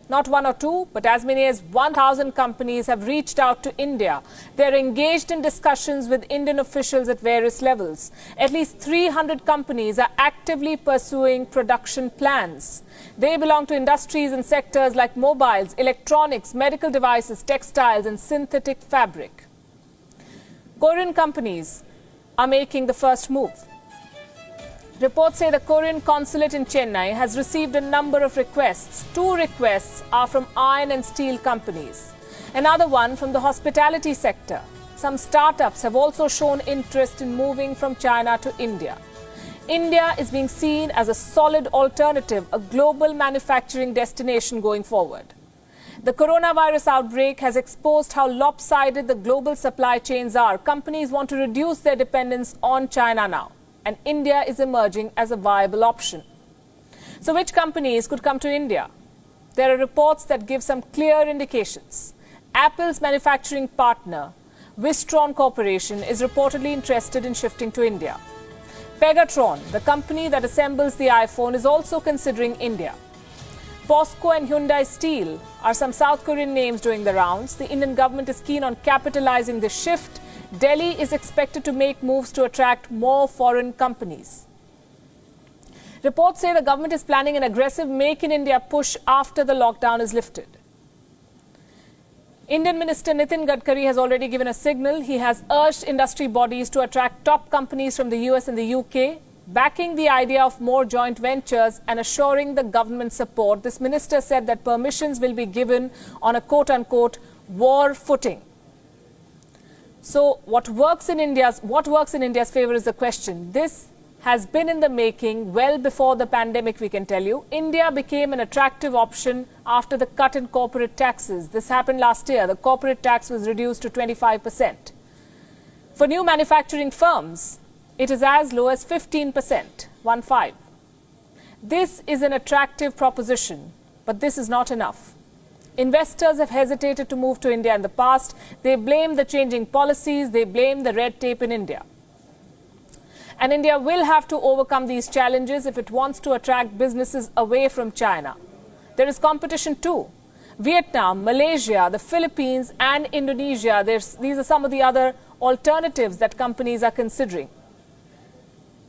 Not one or two, but as many as 1,000 companies have reached out to India. They are engaged in discussions with Indian officials at various levels. At least 300 companies are actively pursuing production plans. They belong to industries and sectors like mobiles, electronics, medical devices, textiles and synthetic fabric. Korean companies are making the first move. Reports say the Korean consulate in Chennai has received a number of requests. 2 requests are from iron and steel companies. Another one from the hospitality sector. Some startups have also shown interest in moving from China to India. India is being seen as a solid alternative, a global manufacturing destination going forward. The coronavirus outbreak has exposed how lopsided the global supply chains are. Companies want to reduce their dependence on China now, and India is emerging as a viable option. So which companies could come to India? There are reports that give some clear indications. Apple's manufacturing partner, Wistron Corporation, is reportedly interested in shifting to India. Pegatron, the company that assembles the iPhone, is also considering India. POSCO and Hyundai Steel are some South Korean names doing the rounds. The Indian government is keen on capitalizing the shift. Delhi is expected to make moves to attract more foreign companies. Reports say the government is planning an aggressive Make in India push after the lockdown is lifted. Indian Minister Nitin Gadkari has already given a signal. He has urged industry bodies to attract top companies from the US and the UK, backing the idea of more joint ventures and assuring the government support. This minister said that permissions will be given on a quote-unquote war footing. So what works in India's favor is the question. This has been in the making well before the pandemic, we can tell you. India became an attractive option after the cut in corporate taxes. This happened last year. The corporate tax was reduced to 25%. For new manufacturing firms, it is as low as 15%, 1-5. This is an attractive proposition, but this is not enough. Investors have hesitated to move to India in the past. They blame the changing policies. They blame the red tape in India. And India will have to overcome these challenges if it wants to attract businesses away from China. There is competition too. Vietnam, Malaysia, the Philippines and Indonesia, these are some of the other alternatives that companies are considering.